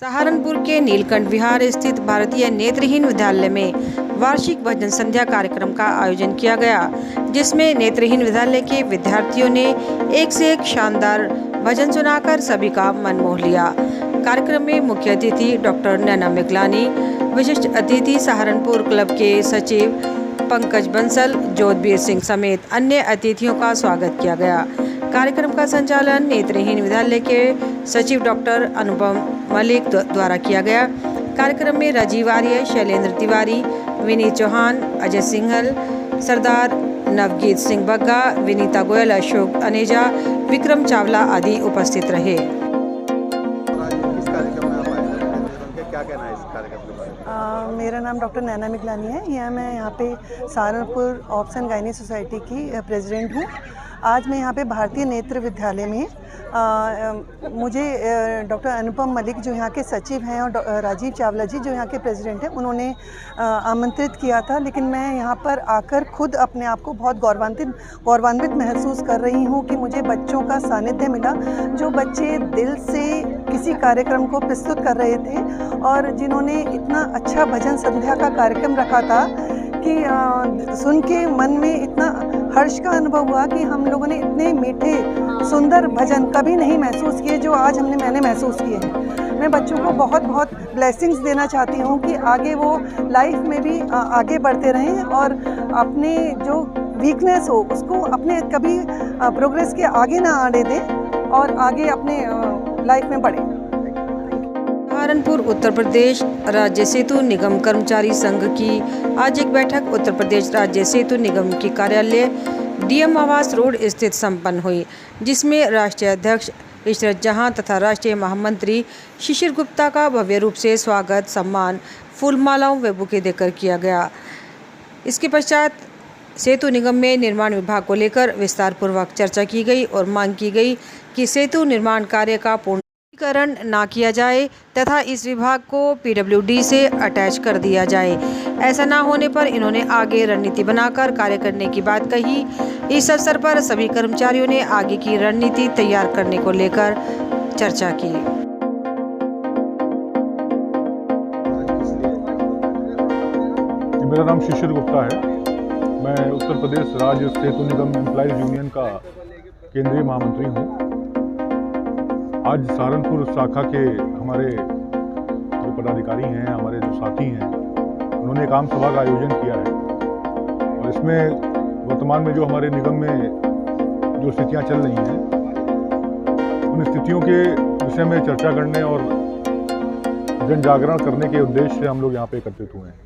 सहारनपुर के नीलकंठ विहार स्थित भारतीय नेत्रहीन विद्यालय में वार्षिक भजन संध्या कार्यक्रम का आयोजन किया गया, जिसमें नेत्रहीन विद्यालय के विद्यार्थियों ने एक से एक शानदार भजन सुनाकर सभी का मन मोह लिया। कार्यक्रम में मुख्य अतिथि डॉक्टर नैना मिगलानी, विशिष्ट अतिथि सहारनपुर क्लब के सचिव पंकज बंसल, जोधबीर सिंह समेत अन्य अतिथियों का स्वागत किया गया। कार्यक्रम का संचालन नेत्रहीन विद्यालय के सचिव डॉक्टर अनुपम मलिक द्वारा किया गया। कार्यक्रम में राजीव आर्य, शैलेंद्र तिवारी, विनीत चौहान, अजय सिंघल, सरदार नवगीत सिंह बग्गा, विनीता गोयल, अशोक अनेजा, विक्रम चावला आदि उपस्थित रहे। मेरा नाम डॉक्टर नैना मिगलानी है। मैं यहाँ पे Saharanpur obs and gynae society की प्रेसिडेंट हूँ। आज मैं यहाँ पे भारतीय नेत्र विद्यालय में मुझे डॉक्टर अनुपम मलिक जो यहाँ के सचिव हैं और राजीव चावला जी जो यहाँ के प्रेसिडेंट हैं, उन्होंने आमंत्रित किया था। लेकिन मैं यहाँ पर आकर खुद अपने आप को बहुत गौरवान्वित महसूस कर रही हूँ कि मुझे बच्चों का सानिध्य मिला, जो बच्चे दिल से किसी कार्यक्रम को प्रस्तुत कर रहे थे और जिन्होंने इतना अच्छा भजन संध्या का कार्यक्रम रखा था कि सुन के मन में इतना हर्ष का अनुभव हुआ कि हम लोगों ने इतने मीठे सुंदर भजन कभी नहीं महसूस किए जो आज मैंने महसूस किए हैं। मैं बच्चों को बहुत ब्लेसिंग्स देना चाहती हूँ कि आगे वो लाइफ में भी आगे बढ़ते रहें और अपने जो वीकनेस हो उसको अपने कभी प्रोग्रेस के आगे ना आने दें और आगे अपने लाइफ में बढ़ें। सहारनपुर उत्तर प्रदेश राज्य सेतु निगम कर्मचारी संघ की आज एक बैठक उत्तर प्रदेश राज्य सेतु निगम की कार्यालय डीएम आवास रोड स्थित संपन्न हुई, जिसमें राष्ट्रीय अध्यक्ष इशरत जहां तथा राष्ट्रीय महामंत्री शिशिर गुप्ता का भव्य रूप से स्वागत, सम्मान, फूलमालाओं व बुके देकर किया गया। इसके पश्चात सेतु निगम में निर्माण विभाग को लेकर विस्तार पूर्वक चर्चा की गई और मांग की गई कि सेतु निर्माण कार्य का पूर्णीकरण ना किया जाए तथा इस विभाग को पीडब्ल्यूडी से अटैच कर दिया जाए। ऐसा ना होने पर इन्होंने आगे रणनीति बनाकर कार्य करने की बात कही। इस अवसर पर सभी कर्मचारियों ने आगे की रणनीति तैयार करने को लेकर चर्चा की। मेरा नाम शिशिर गुप्ता है। मैं उत्तर प्रदेश राज्य सेतु निगम एम्प्लॉइज यूनियन का केंद्रीय महामंत्री हूँ। आज सहारनपुर शाखा के हमारे जो पदाधिकारी हैं, हमारे जो साथी हैं, उन्होंने एक आम सभा का आयोजन किया है और इसमें वर्तमान में जो हमारे निगम में जो स्थितियां चल रही हैं, उन स्थितियों के विषय में चर्चा करने और जन जागरण करने के उद्देश्य से हम लोग यहाँ पे एकत्रित हुए हैं।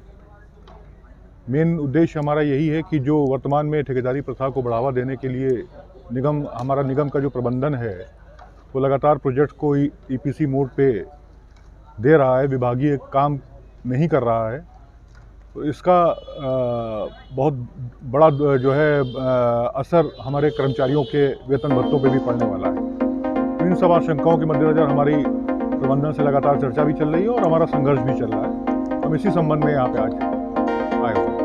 मेन उद्देश्य हमारा यही है कि जो वर्तमान में ठेकेदारी प्रथा को बढ़ावा देने के लिए हमारा निगम का जो प्रबंधन है वो लगातार प्रोजेक्ट को ईपीसी मोड पे दे रहा है, विभागीय काम नहीं कर रहा है। तो इसका बहुत बड़ा जो है असर हमारे कर्मचारियों के वेतन भत्तों पे भी पड़ने वाला है। इन सब आशंकाओं के मद्देनज़र हमारी प्रबंधन से लगातार चर्चा भी चल रही है और हमारा संघर्ष भी चल रहा है। हम इसी संबंध में यहाँ पे आज आए हुए हैं।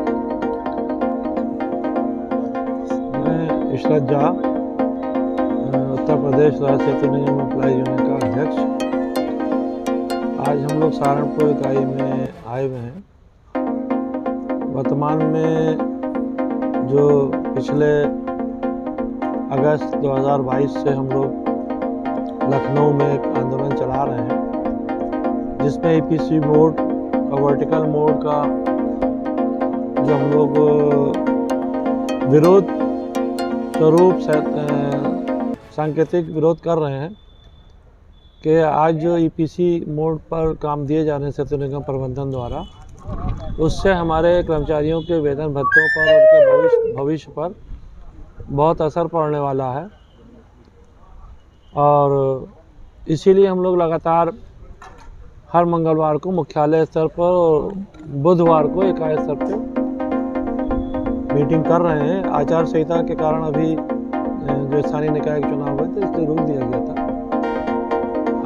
मैं इशरत जहां, उत्तर प्रदेश राज्य सेतु निगम एम्प्लॉइज यूनियन का अध्यक्ष। आज हम लोग सहारनपुर इकाई में आए हुए हैं। वर्तमान में जो पिछले अगस्त 2022 से हम लोग लखनऊ में एक आंदोलन चला रहे हैं, जिसमें ईपीसी मोड और वर्टिकल मोड का जो हम लोग विरोध स्वरूप सांकेतिक विरोध कर रहे हैं कि आज जो ईपीसी मोड पर काम दिए जा रहे हैं सेतु निगम प्रबंधन द्वारा, उससे हमारे कर्मचारियों के वेतन भत्तों पर और उनके भविष्य पर बहुत असर पड़ने वाला है। और इसीलिए हम लोग लगातार हर मंगलवार को मुख्यालय स्तर पर और बुधवार को इकाई स्तर पर मीटिंग कर रहे हैं। आचार संहिता के कारण अभी जो स्थानीय निकाय के चुनाव हुए थे इसलिए रोक दिया गया था।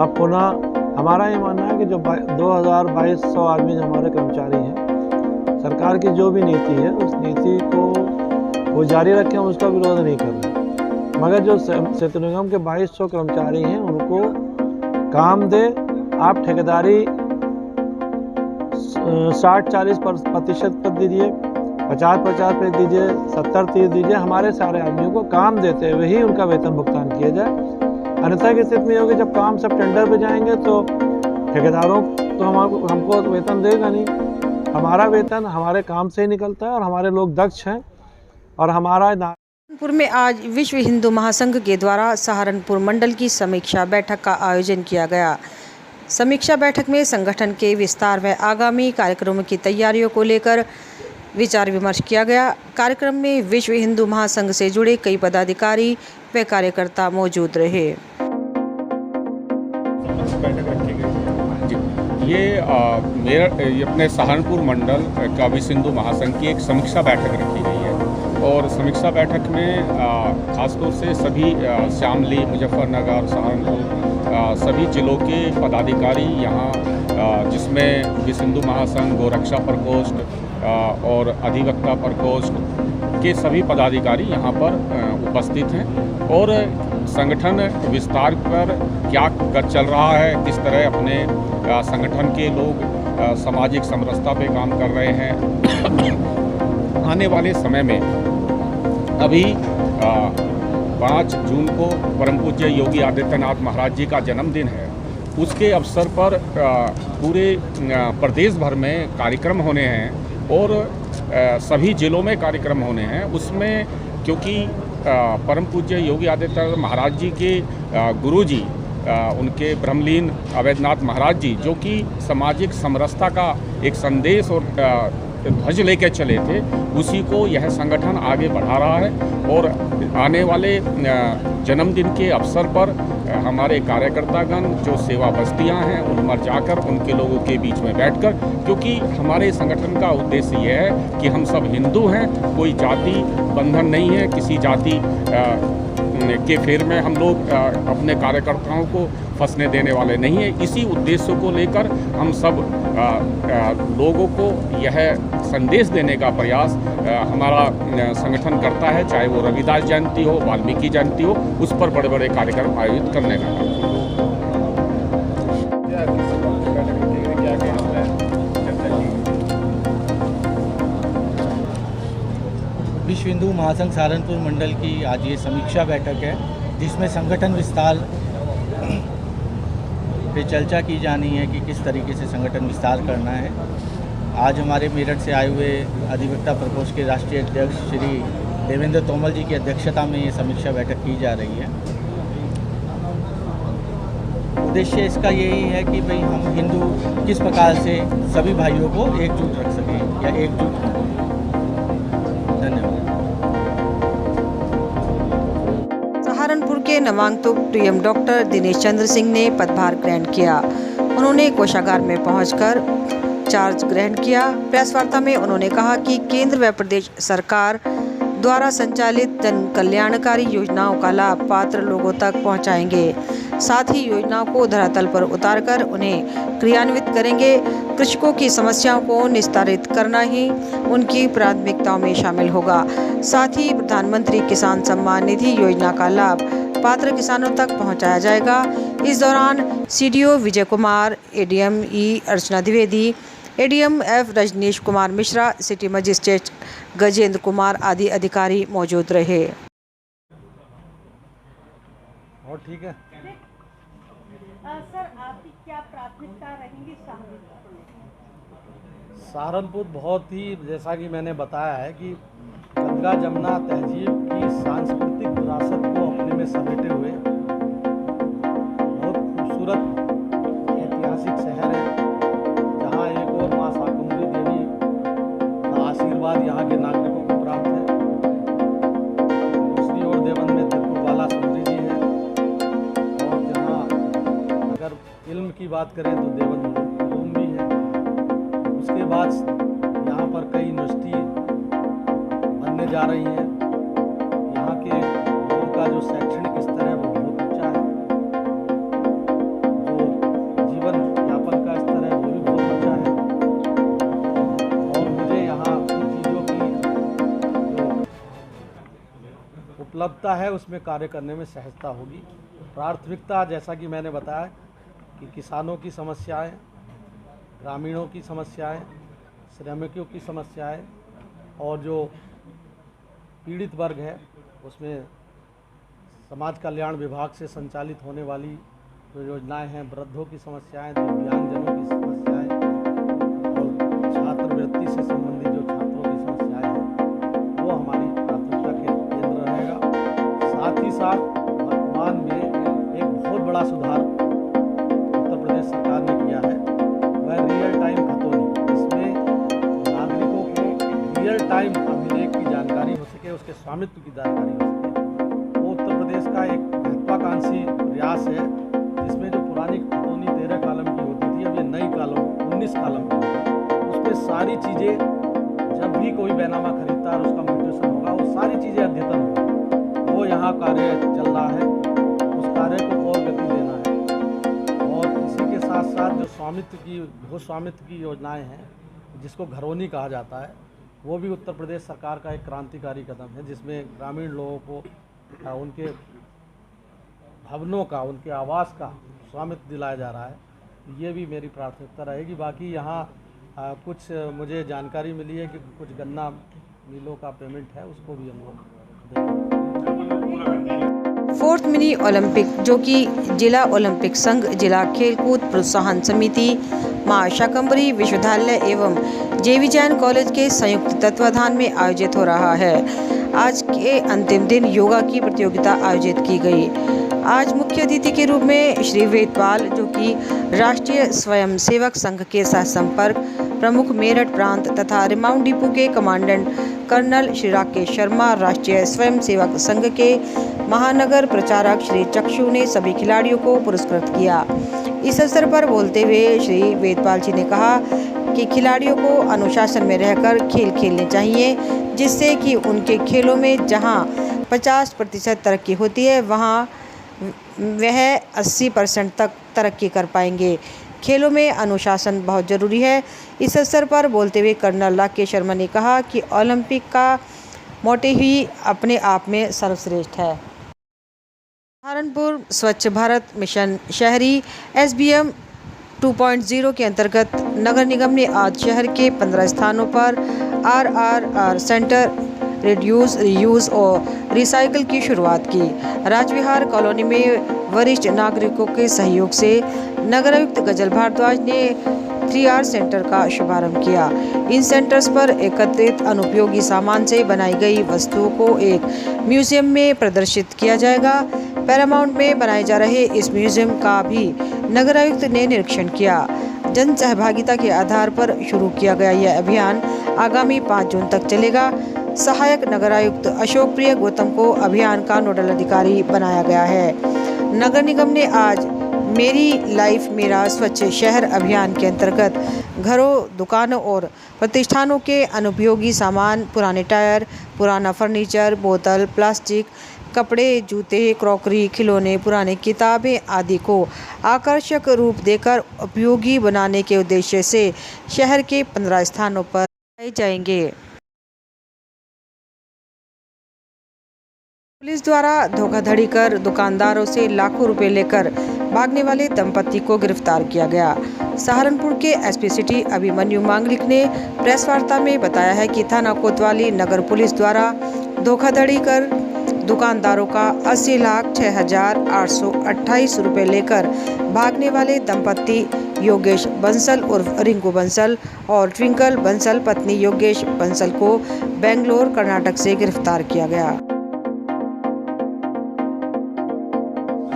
अब पुनः हमारा ये मानना है कि जो 2200 आदमी जो हमारे कर्मचारी हैं, सरकार की जो भी नीति है उस नीति को वो जारी रखें, हम उसका विरोध नहीं कर रहे, मगर जो सेतु निगम के 2200 कर्मचारी हैं उनको काम दे, आप ठेकेदारी 60-40% पर दीजिए, 50-50 पे दीजिए, 70-30 दीजिए, हमारे सारे आदमियों को काम देते हुए ही उनका वेतन भुगतान किया जाए। अन्यथा की स्थिति में होगी जब काम सब टेंडर पे जाएंगे तो ठेकेदारों तो हमको वेतन देगा नहीं। हमारा वेतन हमारे काम से ही निकलता है और हमारे लोग दक्ष हैं और हमारा सहारनपुर में आज विश्व हिंदू महासंघ के द्वारा सहारनपुर मंडल की समीक्षा बैठक का आयोजन किया गया। समीक्षा बैठक में संगठन के विस्तार व आगामी कार्यक्रमों की तैयारियों को लेकर विचार विमर्श किया गया। कार्यक्रम में विश्व हिंदू महासंघ से जुड़े कई पदाधिकारी व कार्यकर्ता मौजूद रहे। ये अपने सहारनपुर मंडल का विश्व हिंदू महासंघ की एक समीक्षा बैठक रखी गई है और समीक्षा बैठक में खासतौर से सभी श्यामली, मुजफ्फरनगर, सहारनपुर सभी जिलों के पदाधिकारी यहाँ, जिसमें विश्व हिंदू महासंघ, गोरक्षा प्रकोष्ठ और अधिवक्ता प्रकोष्ठ के सभी पदाधिकारी यहाँ पर उपस्थित हैं और संगठन विस्तार पर क्या चल रहा है, किस तरह अपने संगठन के लोग सामाजिक समरसता पे काम कर रहे हैं। आने वाले समय में अभी 5 जून को परम पूज्य योगी आदित्यनाथ महाराज जी का जन्मदिन है। उसके अवसर पर पूरे प्रदेश भर में कार्यक्रम होने हैं और सभी जिलों में कार्यक्रम होने हैं। उसमें क्योंकि परम पूज्य योगी आदित्यनाथ महाराज जी के गुरुजी उनके ब्रह्मलीन अवैधनाथ महाराज जी, जो कि सामाजिक समरसता का एक संदेश और ध्वज लेकर चले थे, उसी को यह संगठन आगे बढ़ा रहा है। और आने वाले जन्मदिन के अवसर पर हमारे कार्यकर्तागण जो सेवा बस्तियां हैं उन पर जाकर उनके लोगों के बीच में बैठकर, क्योंकि हमारे संगठन का उद्देश्य यह है कि हम सब हिंदू हैं, कोई जाति बंधन नहीं है, किसी जाति के फेर में हम लोग अपने कार्यकर्ताओं को फंसने देने वाले नहीं हैं। इसी उद्देश्य को लेकर हम सब लोगों को यह संदेश देने का प्रयास हमारा संगठन करता है, चाहे वो रविदास जयंती हो, वाल्मीकि जयंती हो, उस पर बड़े बड़े कार्यक्रम आयोजित करने का विश्व हिंदू महासंघ सहारनपुर मंडल की आज ये समीक्षा बैठक है, जिसमें संगठन विस्तार पे चर्चा की जानी है कि किस तरीके से संगठन विस्तार करना है। आज हमारे मेरठ से आए हुए अधिवक्ता प्रकोष्ठ के राष्ट्रीय अध्यक्ष श्री देवेंद्र तोमल जी की अध्यक्षता में ये समीक्षा बैठक की जा रही है। उद्देश्य इसका यही है कि भाई हम हिंदू किस प्रकार से सभी भाइयों को एकजुट रख सकें या एकजुट। धन्यवाद। सहारनपुर के नवांगतुक डीएम डॉक्टर दिनेश चंद्र सिंह ने पदभार ग्रहण किया। उन्होंने कोषागार में पहुंचकर चार्ज ग्रहण किया। प्रेस वार्ता में उन्होंने कहा कि केंद्र व प्रदेश सरकार द्वारा संचालित जन कल्याणकारी योजनाओं का लाभ पात्र लोगों तक पहुंचाएंगे। साथ ही योजनाओं को धरातल पर उतारकर उन्हें क्रियान्वित करेंगे। कृषकों की समस्याओं को निस्तारित करना ही उनकी प्राथमिकताओं में शामिल होगा। साथ ही प्रधानमंत्री किसान सम्मान निधि योजना का लाभ पात्र किसानों तक पहुंचाया जाएगा। इस दौरान CDO Vijay Kumar, ADM E Archana Dwivedi, ADM F Rajnish Kumar Mishra, city magistrate Gajendra Kumar आदि अधिकारी मौजूद रहे। और ठीक है सर, आपकी क्या प्राथमिकता रहेंगी सहारनपुर बहुत ही, जैसा कि मैंने बताया है कि गंगा जमुना तहजीब की सांस्कृतिक विरासत को अपने में समेटे हुए बहुत खूबसूरत ऐतिहासिक शहर है, जहाँ एक और माँ शाकुंभरी देवी का आशीर्वाद यहाँ के नागरिकों को प्राप्त है। दूसरी ओर देवन में तिरुपुरवाला सुंदरी जी है और जहाँ अगर इल्म की बात करें तो देवन रूम भी है। उसके बाद यहाँ पर कई यूनिवर्सिटी बनने जा रही हैं। यहाँ के लोगों का जो शैक्षणिक स्तर है वो बहुत ऊंचा है, जो जीवन यापन का स्तर है वो भी बहुत ऊंचा है। और मुझे यहाँ उन चीज़ों की जो उपलब्धता है उसमें कार्य करने में सहजता होगी। प्राथमिकता, जैसा कि मैंने बताया कि किसानों की समस्याएं, ग्रामीणों की समस्याएं, श्रमिकों की समस्याएं और जो पीड़ित वर्ग है उसमें समाज कल्याण विभाग से संचालित होने वाली जो योजनाएं हैं, वृद्धों की समस्याएं, दिव्यांगजनों की समस्याएं और छात्रवृत्ति से संबंधित जो छात्रों की समस्याएं हैं, वो हमारी प्राथमिकता के केंद्र रहेगा। साथ ही साथ वर्तमान में एक बहुत बड़ा सुधार उत्तर प्रदेश सरकार ने किया है, वह रियल टाइम खतौनी, जिसमें नागरिकों को रियल टाइम अभिलेख की जानकारी हो सके, उसके स्वामित्व की जानकारी हो सके। वो उत्तर प्रदेश का एक महत्वाकांक्षी प्रयास है, जिसमें जो पुरानी खतौनी 13 कॉलम की होती थी, अब ये नई कॉलम 19 कॉलम की होगी। उसमें सारी चीज़ें, जब भी कोई बैनामा खरीदता है और उसका म्यूटेशन होगा, वो सारी चीज़ें अद्यतन होगी। वो यहाँ कार्य चल रहा है, उस कार्य को और गति देना है। और इसी के साथ साथ जो भू स्वामित्व की योजनाएं हैं, जिसको घरौनी कहा जाता है, वो भी उत्तर प्रदेश सरकार का एक क्रांतिकारी कदम है, जिसमें ग्रामीण लोगों को उनके भवनों का, उनके आवास का स्वामित्व दिलाया जा रहा है। ये भी मेरी प्राथमिकता रहेगी। बाकी यहाँ कुछ मुझे जानकारी मिली है कि कुछ गन्ना मिलों का पेमेंट है, उसको भी हम लोग देखेंगे। फोर्थ मिनी ओलंपिक, जो कि जिला ओलंपिक संघ, जिला खेलकूद प्रोत्साहन समिति, मां शाकंभरी विश्वविद्यालय एवं JV जैन कॉलेज के संयुक्त तत्वाधान में आयोजित हो रहा है। आज के अंतिम दिन योगा की प्रतियोगिता आयोजित की गई। आज मुख्य अतिथि के रूप में श्री वेदपाल, जो कि राष्ट्रीय स्वयंसेवक संघ के सह संपर्क प्रमुख मेरठ प्रांत तथा रिमाउंट डिपो के कमांडेंट कर्नल श्री राकेश शर्मा, राष्ट्रीय स्वयंसेवक संघ के महानगर प्रचारक श्री चक्षु ने सभी खिलाड़ियों को पुरस्कृत किया। इस अवसर पर बोलते हुए श्री वेदपाल जी ने कहा कि खिलाड़ियों को अनुशासन में रहकर खेल खेलने चाहिए, जिससे कि उनके खेलों में जहां 50% तरक्की होती है, वहां वह 80% तक तरक्की कर पाएंगे। खेलों में अनुशासन बहुत ज़रूरी है। इस अवसर पर बोलते हुए कर्नल राकेश शर्मा ने कहा कि ओलंपिक का मोटिव ही अपने आप में सर्वश्रेष्ठ है। सहारनपुर स्वच्छ भारत मिशन शहरी SBM 2.0 के अंतर्गत नगर निगम ने आज शहर के 15 स्थानों पर RRR सेंटर रिड्यूस, रीयूज़ और रिसाइकल की शुरुआत की। राजविहार कॉलोनी में वरिष्ठ नागरिकों के सहयोग से नगरायुक्त गजल भारद्वाज ने 3R सेंटर का शुभारंभ किया। इन सेंटर्स पर एकत्रित अनुपयोगी सामान से बनाई गई वस्तुओं को एक म्यूजियम में प्रदर्शित किया जाएगा। पैरामाउंट में बनाए जा रहे इस म्यूजियम का भी नगरायुक्त ने निरीक्षण किया। जन सहभागिता के आधार पर शुरू किया गया यह अभियान आगामी 5 जून तक चलेगा। सहायक नगरायुक्त अशोक प्रिय गौतम को अभियान का नोडल अधिकारी बनाया गया है। नगर निगम ने आज मेरी लाइफ मेरा स्वच्छ शहर अभियान के अंतर्गत घरों, दुकानों और प्रतिष्ठानों के अनुपयोगी सामान, पुराने टायर, पुराना फर्नीचर, बोतल, प्लास्टिक, कपड़े, जूते, क्रॉकरी, खिलौने, पुराने किताबें आदि को आकर्षक रूप देकर उपयोगी बनाने के उद्देश्य से शहर के 15 स्थानों पर लगाए जाएंगे। पुलिस द्वारा धोखाधड़ी कर दुकानदारों से लाखों रुपए लेकर भागने वाले दंपति को गिरफ्तार किया गया। सहारनपुर के SP सिटी अभिमन्यु मांगलिक ने प्रेस वार्ता में बताया है कि थाना कोतवाली नगर पुलिस द्वारा धोखाधड़ी कर दुकानदारों का 80,06,828 रुपये लेकर भागने वाले दंपति योगेश बंसल उर्फ रिंकू बंसल और ट्विंकल बंसल पत्नी योगेश बंसल को बेंगलोर, कर्नाटक से गिरफ्तार किया गया।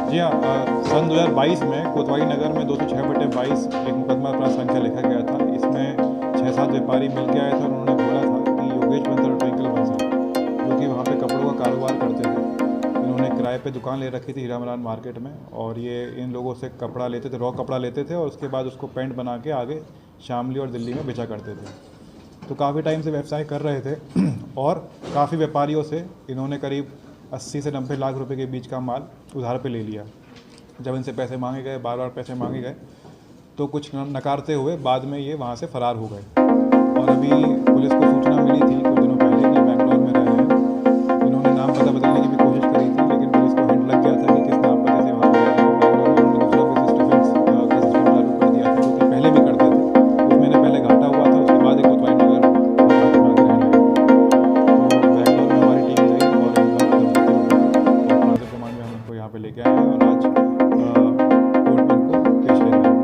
जी हाँ, सन 2022 में कोतवाली नगर में 206/22 एक मुकदमा अपराध संख्या लिखा गया था। इसमें 6-7 व्यापारी मिल के आए थे और उन्होंने बोला था कि योगेश बंसल और ट्विंकल बंसल, जो कि वहाँ पे कपड़ों का कारोबार करते थे, इन्होंने किराए पे दुकान ले रखी थी हीरामलान मार्केट में, और ये इन लोगों से कपड़ा लेते थे, रॉ कपड़ा लेते थे और उसके बाद उसको पेंट बना के आगे शामली और दिल्ली में बेचा करते थे। तो काफ़ी टाइम से व्यवसाय कर रहे थे और काफ़ी व्यापारियों से इन्होंने करीब 80 से 90 लाख रुपए के बीच का माल उधार पे ले लिया। जब इनसे पैसे मांगे गए, बार-बार पैसे मांगे गए, तो कुछ नकारते हुए बाद में ये वहाँ से फ़रार हो गए। और अभी पुलिस को सूचना मिली थी कुछ दिनों पहले कि बेंगलोर में रह रहे हैं। इन्होंने नाम पता बदलने की भी कोशिश करी थी, लेकिन पुलिस को हिंट लग गया था कि किस नाम पते से वहाँ पर रह रहे हैं। बेंगलोर में उन्होंने दूसरा बिजनेस डिफेंस लेके आए हैं और आज कोर्ट में इनको पेश ले रहे हैं।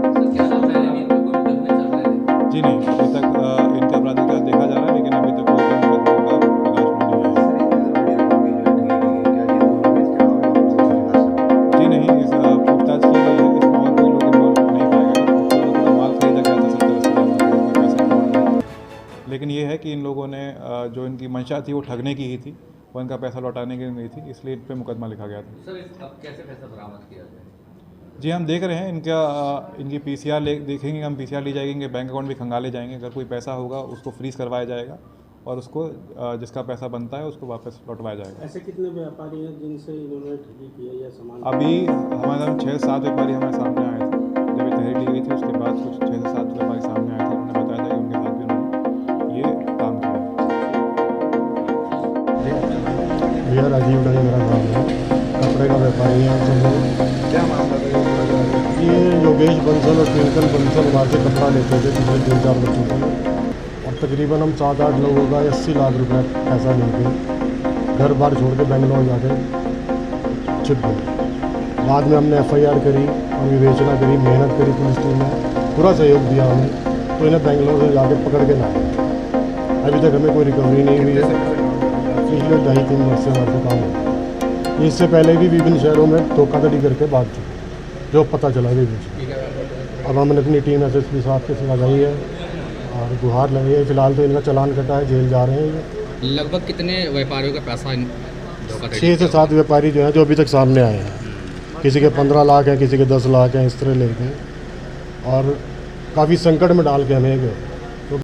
जी नहीं, अभी तक इनका आपराधिक इतिहास देखा जा रहा है, लेकिन अभी तक कोई भी मुकदमे का प्रकाश में नहीं आया। जी नहीं, इस पूछताछ की गई है, इसमें और कोई लोग इन्वॉल्व नहीं पाए गए। पूरा माल खरीदा गया था 70-80 लाख रुपये, कोई पैसा इन्वॉल्व नहीं। लेकिन ये है कि इन लोगों ने जो इनकी मंशा थी वो ठगने की ही थी, वो इनका पैसा लौटाने की नहीं थी, इसलिए इन पे मुकदमा लिखा गया था। सर अब कैसे पैसा बरामद किया जाए? जी हम देख रहे हैं, इनकी पीसीआर देखेंगे, हम पीसीआर ली जाएगी, इनके बैंक अकाउंट भी खंगाले जाएंगे। अगर कोई पैसा होगा उसको फ्रीज करवाया जाएगा और उसको जिसका पैसा बनता है उसको वापस लौटवाया जाएगा। ऐसे कितने व्यापारी हैं जिनसे इन्होंने ठगी की है या सामान? अभी हमारे 6-7 व्यापारी हमारे सामने आए थे। जब ये तहरीर ली गई थी उसके बाद कुछ 6 से 7 व्यापारी सामने आए थे, उन्होंने बताया था कि उनके साथ भी उन्होंने ये काम किया है। भैया राजीव का मेरा नाम है, कपड़े का व्यापारी है। हम सब लोग क्या मामला था ये योगेश बंसल और ट्विंकल बंसल वहाँ से कपड़ा लेते थे पिछले 3-4 बच्चों से, और तकरीबन हम 7-8 लोगों का 80 लाख रुपए पैसा लेके घर बार छोड़ के बेंगलोर जाके छिप गए। बाद में हमने FIR करी और विवेचना करी, मेहनत करी, पुलिस टीम ने पूरा सहयोग दिया हमें, तो इन्हें बेंगलोर से जाके पकड़ के लाए। अभी तक हमें कोई रिकवरी नहीं हुई है। पिछले 2.5-3 वर्ष से हमारे काम है। इससे पहले भी विभिन्न शहरों में धोखाधड़ी करके भाग चुके, जो पता चला भी बीच। अब हमने अपनी टीम SSP साहब के साथ लगाई है और गुहार लगाई है। फिलहाल तो इनका चालान कटा है, जेल जा रहे हैं ये। लगभग कितने व्यापारियों का पैसा 6 से 7 व्यापारी जो हैं जो अभी तक सामने आए हैं। किसी के 15 लाख हैं, किसी के 10 लाख हैं, इस तरह लेके और काफ़ी संकट में डाल के हमें गए। तो